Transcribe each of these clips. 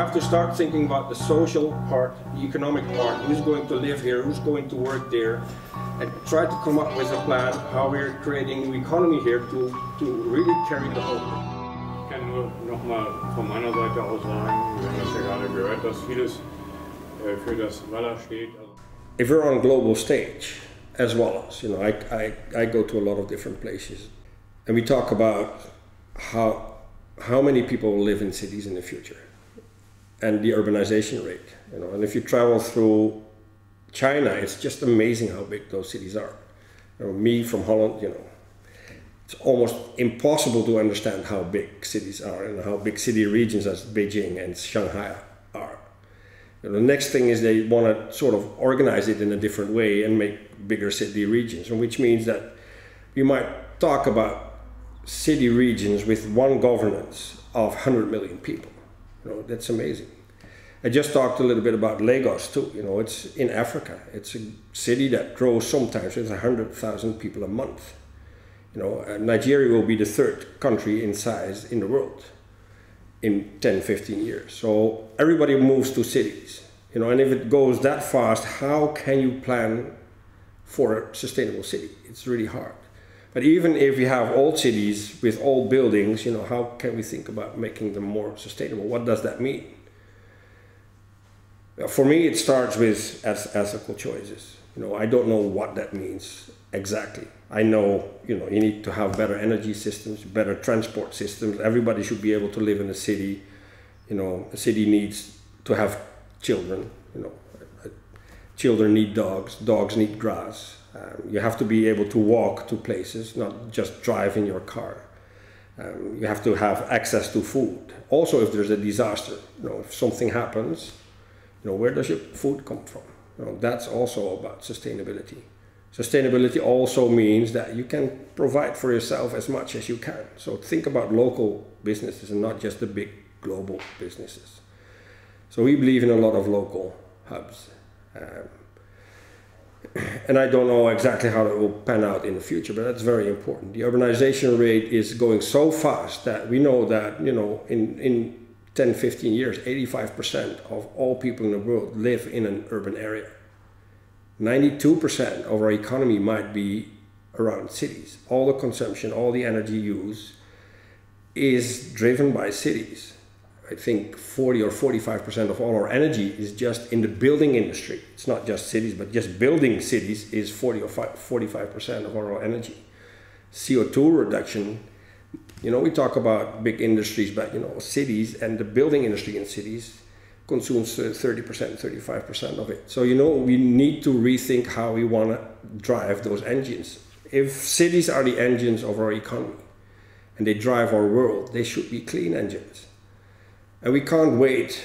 have to start thinking about the social part, the economic part, who's going to live here, who's going to work there, and try to come up with a plan how we're creating a new economy here to really carry the whole. Ich kann nur noch mal von meiner Seite aus sagen, wir haben das ja gerade gehört, dass vieles für das Waller steht. If we're on a global stage, as well as, you know, I go to a lot of different places, and we talk about how many people will live in cities in the future, and the urbanization rate, you know, and if you travel through China, it's just amazing how big those cities are. You know, me from Holland, you know, it's almost impossible to understand how big cities are and how big city regions as Beijing and Shanghai are. You know, the next thing is they want to sort of organize it in a different way and make bigger city regions, which means that we might talk about city regions with one governance of 100 million people. You know, that's amazing. I just talked a little bit about Lagos too. You know, it's in Africa. It's a city that grows sometimes with 100,000 people a month. You know, Nigeria will be the third country in size in the world in 10, 15 years. So everybody moves to cities. You know, and if it goes that fast, how can you plan for a sustainable city? It's really hard. But even if we have old cities with old buildings, you know, how can we think about making them more sustainable? What does that mean? For me, it starts with ethical choices. You know, I don't know what that means exactly. I know, you know, you need to have better energy systems, better transport systems. Everybody should be able to live in a city. You know, a city needs to have children. You know, children need dogs. Dogs need grass. You have to be able to walk to places, not just drive in your car. You have to have access to food. Also, if there's a disaster, you know, if something happens, you know, where does your food come from? You know, that's also about sustainability. Sustainability also means that you can provide for yourself as much as you can. So think about local businesses and not just the big global businesses. So we believe in a lot of local hubs. And I don't know exactly how it will pan out in the future, but that's very important. The urbanization rate is going so fast that we know that, you know, in 10, 15 years, 85% of all people in the world live in an urban area. 92% of our economy might be around cities. All the consumption, all the energy use is driven by cities. I think 40 or 45% of all our energy is just in the building industry. It's not just cities, but just building cities is 40 or 45% of our energy. CO2 reduction, you know, we talk about big industries, but, you know, cities and the building industry in cities consumes 30%, 35% of it. So, you know, we need to rethink how we want to drive those engines. If cities are the engines of our economy and they drive our world, they should be clean engines. And we can't wait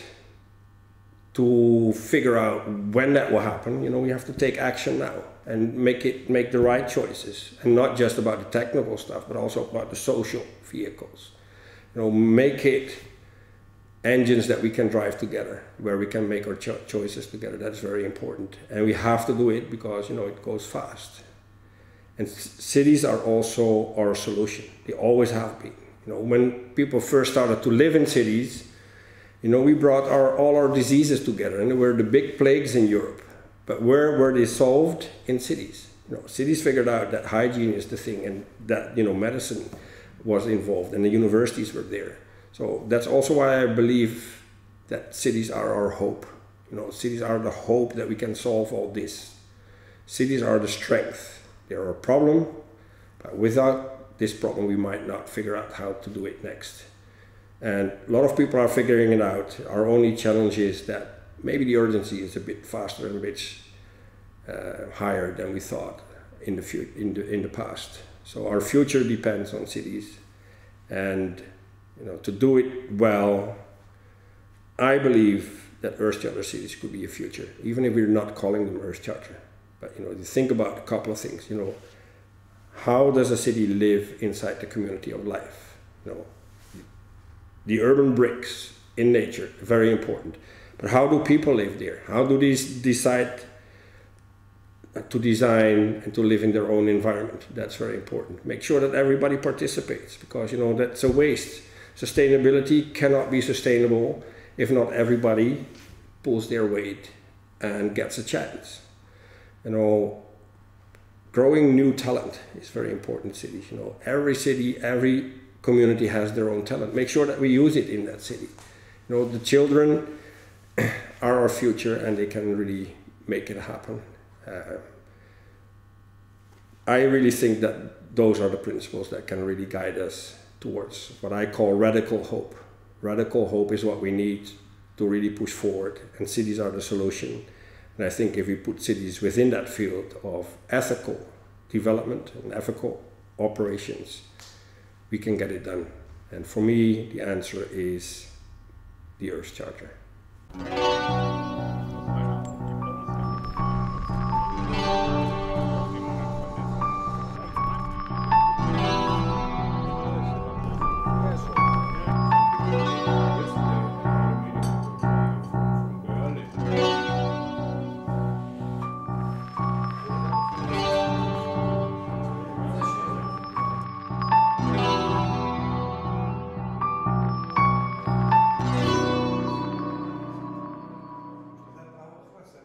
to figure out when that will happen. You know, we have to take action now and make the right choices, and not just about the technical stuff, but also about the social vehicles. You know, make it engines that we can drive together, where we can make our choices together. That's very important, and we have to do it because, you know, it goes fast. And cities are also our solution. They always have been. You know, when people first started to live in cities, you know, we brought all our diseases together, and there were the big plagues in Europe. But where were they solved? In cities. You know, cities figured out that hygiene is the thing, and that, you know, medicine was involved, and the universities were there. So that's also why I believe that cities are our hope. You know, cities are the hope that we can solve all this. Cities are the strength. They are a problem, but without this problem, we might not figure out how to do it next. And a lot of people are figuring it out. Our only challenge is that maybe the urgency is a bit faster and a bit higher than we thought in the past. So our future depends on cities, and, you know, to do it well, I believe that Earth Charter cities could be a future, even if we're not calling them Earth Charter. But, you know, you think about a couple of things. You know, how does a city live inside the community of life? You know, the urban bricks in nature, very important. But how do people live there? How do they decide to design and to live in their own environment? That's very important. Make sure that everybody participates, because, you know, that's a waste. Sustainability cannot be sustainable if not everybody pulls their weight and gets a chance. You know, growing new talent is very important in cities. You know, every city, every community has their own talent. Make sure that we use it in that city. You know, the children are our future, and they can really make it happen. I really think that those are the principles that can really guide us towards what I call radical hope. Radical hope is what we need to really push forward, and cities are the solution. And I think if we put cities within that field of ethical development and ethical operations, we can get it done. And for me, the answer is the Earth Charter.